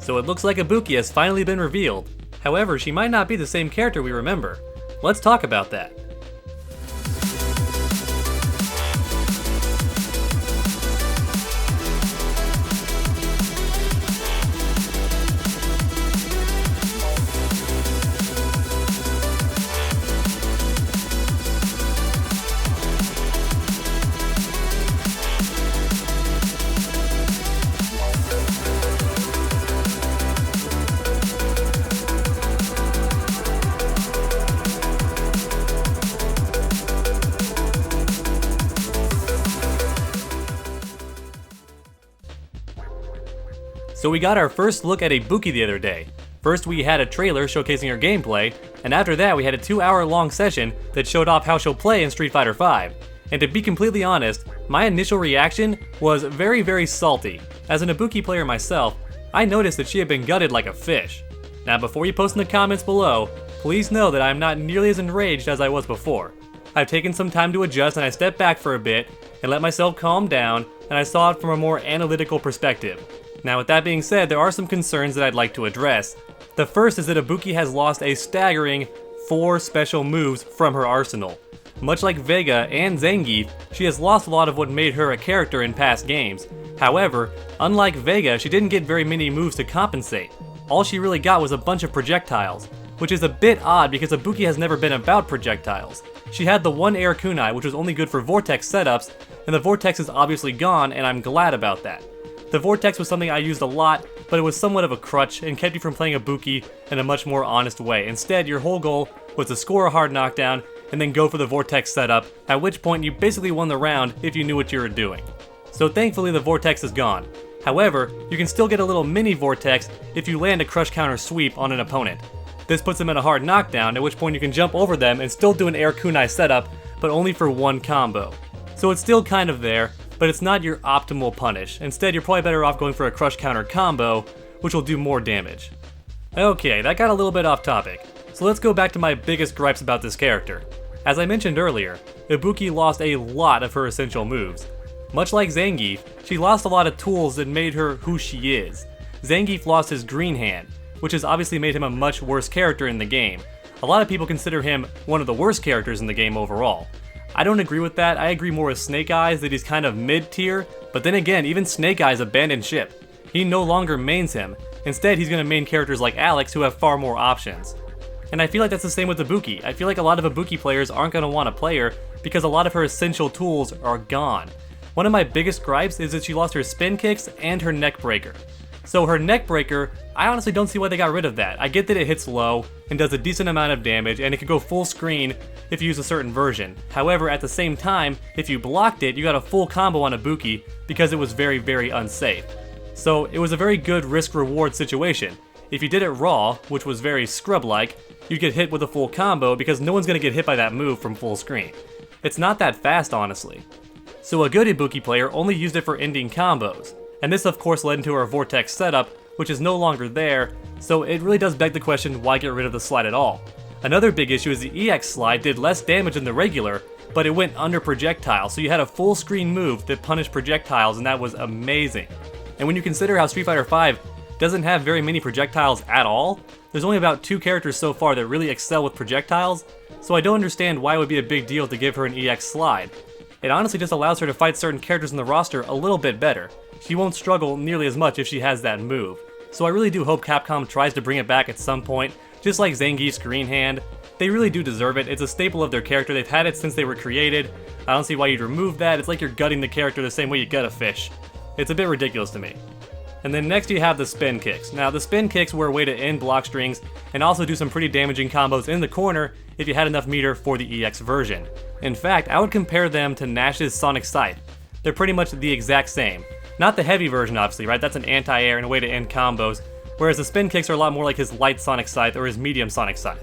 So it looks like Ibuki has finally been revealed. However, she might not be the same character we remember. Let's talk about that. So we got our first look at Ibuki the other day. First we had a trailer showcasing her gameplay, and after that we had a 2-hour-long session that showed off how she'll play in Street Fighter V. And to be completely honest, my initial reaction was very salty. As an Ibuki player myself, I noticed that she had been gutted like a fish. Now before you post in the comments below, please know that I am not nearly as enraged as I was before. I've taken some time to adjust and I stepped back for a bit and let myself calm down, and I saw it from a more analytical perspective. Now with that being said, there are some concerns that I'd like to address. The first is that Ibuki has lost a staggering 4 special moves from her arsenal. Much like Vega and Zangief, she has lost a lot of what made her a character in past games. However, unlike Vega, she didn't get very many moves to compensate. All she really got was a bunch of projectiles, which is a bit odd because Ibuki has never been about projectiles. She had the one air kunai, which was only good for vortex setups, and the vortex is obviously gone, and I'm glad about that. The vortex was something I used a lot, but it was somewhat of a crutch and kept you from playing Ibuki in a much more honest way. Instead, your whole goal was to score a hard knockdown and then go for the vortex setup, at which point you basically won the round if you knew what you were doing. So thankfully the vortex is gone. However, you can still get a little mini vortex if you land a crush counter sweep on an opponent. This puts them in a hard knockdown, at which point you can jump over them and still do an air kunai setup, but only for one combo. So it's still kind of there, but it's not your optimal punish. Instead, you're probably better off going for a crush counter combo, which will do more damage. Okay, that got a little bit off topic, so let's go back to my biggest gripes about this character. As I mentioned earlier, Ibuki lost a lot of her essential moves. Much like Zangief, she lost a lot of tools that made her who she is. Zangief lost his green hand, which has obviously made him a much worse character in the game. A lot of people consider him one of the worst characters in the game overall. I don't agree with that. I agree more with Snake Eyes that he's kind of mid-tier, but then again, even Snake Eyes abandoned ship. He no longer mains him. Instead, he's going to main characters like Alex who have far more options. And I feel like that's the same with Ibuki. I feel like a lot of Ibuki players aren't going to want to play her because a lot of her essential tools are gone. One of my biggest gripes is that she lost her spin kicks and her neck breaker. So her neck breaker, I honestly don't see why they got rid of that. I get that it hits low and does a decent amount of damage, and it could go full screen if you use a certain version. However, at the same time, if you blocked it, you got a full combo on Ibuki because it was very unsafe. So it was a very good risk-reward situation. If you did it raw, which was very scrub-like, you'd get hit with a full combo because no one's going to get hit by that move from full screen. It's not that fast, honestly. So a good Ibuki player only used it for ending combos. And this of course led into our vortex setup, which is no longer there, so it really does beg the question, why get rid of the slide at all? Another big issue is the EX slide did less damage than the regular, but it went under projectile, so you had a full screen move that punished projectiles, and that was amazing. And when you consider how Street Fighter V doesn't have very many projectiles at all, there's only about 2 characters so far that really excel with projectiles, so I don't understand why it would be a big deal to give her an EX slide. It honestly just allows her to fight certain characters in the roster a little bit better. She won't struggle nearly as much if she has that move. So I really do hope Capcom tries to bring it back at some point, just like Zangief's green hand. They really do deserve it. It's a staple of their character. They've had it since they were created. I don't see why you'd remove that. It's like you're gutting the character the same way you gut a fish. It's a bit ridiculous to me. And then next you have the spin kicks. Now the spin kicks were a way to end block strings and also do some pretty damaging combos in the corner if you had enough meter for the EX version. In fact, I would compare them to Nash's Sonic Scythe. They're pretty much the exact same. Not the heavy version obviously, right? That's an anti-air and a way to end combos, whereas the spin kicks are a lot more like his light Sonic Scythe or his medium Sonic Scythe.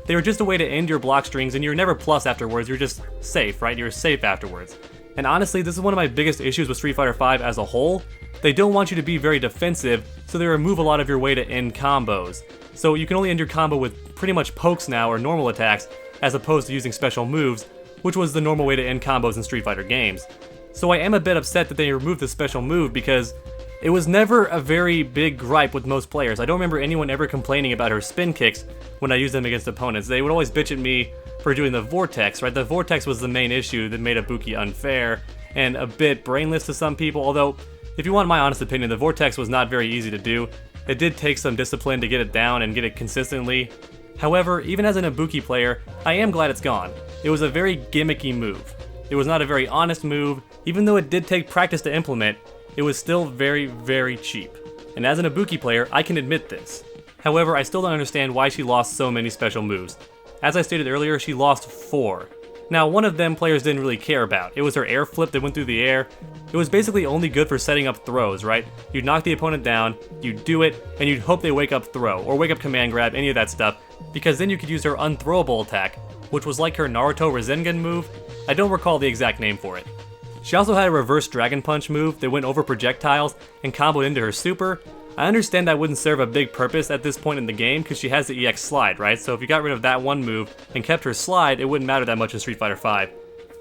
They were just a way to end your block strings and you're never plus afterwards, you're just safe, right? You're safe afterwards. And honestly, this is one of my biggest issues with Street Fighter V as a whole. They don't want you to be very defensive, so they remove a lot of your way to end combos. So you can only end your combo with pretty much pokes now or normal attacks, as opposed to using special moves, which was the normal way to end combos in Street Fighter games. So I am a bit upset that they removed the special move because It was never a very big gripe with most players. I don't remember anyone ever complaining about her spin kicks when I used them against opponents. They would always bitch at me for doing the vortex, right? The vortex was the main issue that made Ibuki unfair and a bit brainless to some people, although if you want my honest opinion, the vortex was not very easy to do. It did take some discipline to get it down and get it consistently. However, even as an Ibuki player, I am glad it's gone. It was a very gimmicky move. It was not a very honest move. Even though it did take practice to implement, it was still very, very cheap. And as an Ibuki player, I can admit this. However, I still don't understand why she lost so many special moves. As I stated earlier, she lost 4. Now, one of them players didn't really care about. It was her air flip that went through the air. It was basically only good for setting up throws, right? You'd knock the opponent down, you'd do it, and you'd hope they wake up throw, or wake up command grab, any of that stuff, because then you could use her unthrowable attack, which was like her Naruto Rasengan move. I don't recall the exact name for it. She also had a reverse Dragon Punch move that went over projectiles and comboed into her super. I understand that wouldn't serve a big purpose at this point in the game because she has the EX slide, right? So if you got rid of that one move and kept her slide, it wouldn't matter that much in Street Fighter V.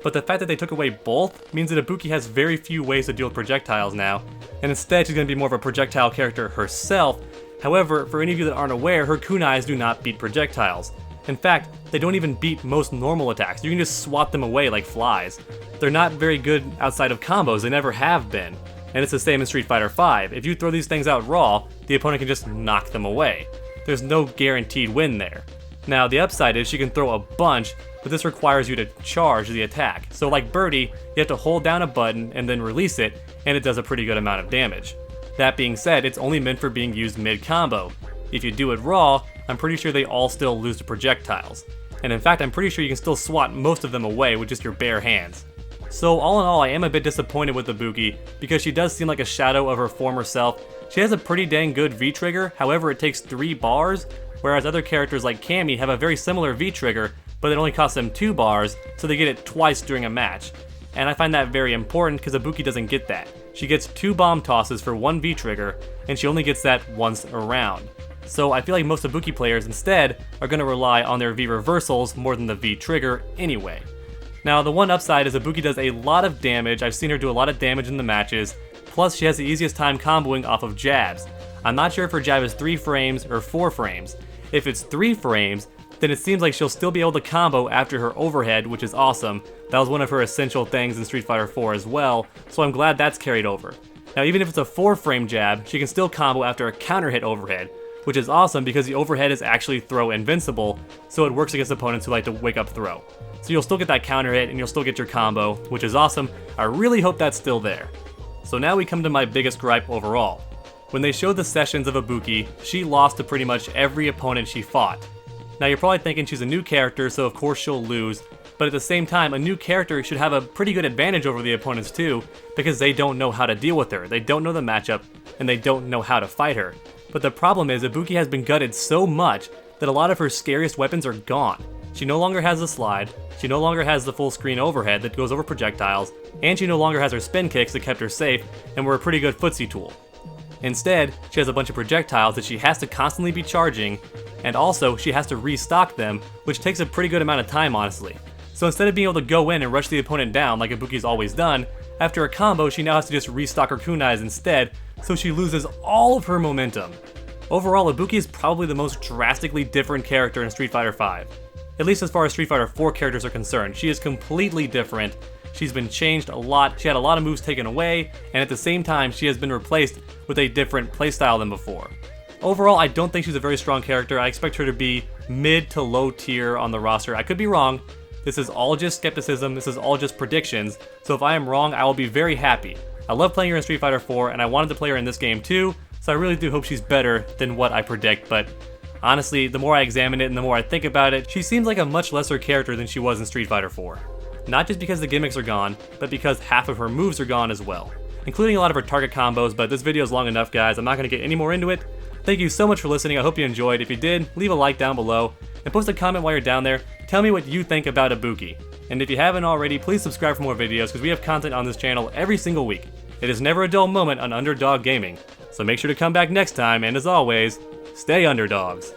But the fact that they took away both means that Ibuki has very few ways to deal with projectiles now, and instead she's going to be more of a projectile character herself. However, for any of you that aren't aware, her kunais do not beat projectiles. In fact, they don't even beat most normal attacks. You can just swat them away like flies. They're not very good outside of combos, they never have been. And it's the same in Street Fighter V. If you throw these things out raw, the opponent can just knock them away. There's no guaranteed win there. Now, the upside is she can throw a bunch, but this requires you to charge the attack. So like Birdie, you have to hold down a button and then release it, and it does a pretty good amount of damage. That being said, it's only meant for being used mid-combo. If you do it raw, I'm pretty sure they all still lose to projectiles. And in fact, I'm pretty sure you can still swat most of them away with just your bare hands. So all in all, I am a bit disappointed with Ibuki because she does seem like a shadow of her former self. She has a pretty dang good V-trigger, however it takes 3 bars, whereas other characters like Cammy have a very similar V-trigger, but it only costs them 2 bars, so they get it twice during a match. And I find that very important because Ibuki doesn't get that. She gets 2 bomb tosses for 1 V-trigger, and she only gets that once a round. So I feel like most Ibuki players instead are going to rely on their V-reversals more than the V-trigger anyway. Now, the one upside is Ibuki does a lot of damage. I've seen her do a lot of damage in the matches, plus she has the easiest time comboing off of jabs. I'm not sure if her jab is 3 frames or 4 frames. If it's 3 frames, then it seems like she'll still be able to combo after her overhead, which is awesome. That was one of her essential things in Street Fighter 4 as well, so I'm glad that's carried over. Now, even if it's a 4-frame jab, she can still combo after a counter hit overhead, which is awesome because the overhead is actually throw invincible, so it works against opponents who like to wake up throw. So you'll still get that counter hit and you'll still get your combo, which is awesome. I really hope that's still there. So now we come to my biggest gripe overall. When they showed the sessions of Ibuki, she lost to pretty much every opponent she fought. Now you're probably thinking she's a new character, so of course she'll lose, but at the same time, a new character should have a pretty good advantage over the opponents too, because they don't know how to deal with her, they don't know the matchup, and they don't know how to fight her. But the problem is, Ibuki has been gutted so much that a lot of her scariest weapons are gone. She no longer has the slide, she no longer has the full screen overhead that goes over projectiles, and she no longer has her spin kicks that kept her safe and were a pretty good footsie tool. Instead, she has a bunch of projectiles that she has to constantly be charging, and also she has to restock them, which takes a pretty good amount of time honestly. So instead of being able to go in and rush the opponent down like Ibuki's always done, after a combo she now has to just restock her kunais instead, so she loses all of her momentum. Overall, Ibuki is probably the most drastically different character in Street Fighter V. At least as far as Street Fighter 4 characters are concerned, she is completely different. She's been changed a lot, she had a lot of moves taken away, and at the same time she has been replaced with a different playstyle than before. Overall, I don't think she's a very strong character. I expect her to be mid to low tier on the roster. I could be wrong. This is all just skepticism, this is all just predictions, so if I am wrong, I will be very happy. I love playing her in Street Fighter 4, and I wanted to play her in this game too, so I really do hope she's better than what I predict, but honestly, the more I examine it and the more I think about it, she seems like a much lesser character than she was in Street Fighter 4. Not just because the gimmicks are gone, but because half of her moves are gone as well, including a lot of her target combos, but this video is long enough guys, I'm not going to get any more into it. Thank you so much for listening, I hope you enjoyed. If you did, leave a like down below, and post a comment while you're down there. Tell me what you think about Ibuki. And if you haven't already, please subscribe for more videos because we have content on this channel every single week. It is never a dull moment on Underdog Gaming, so make sure to come back next time, and as always, stay underdogs.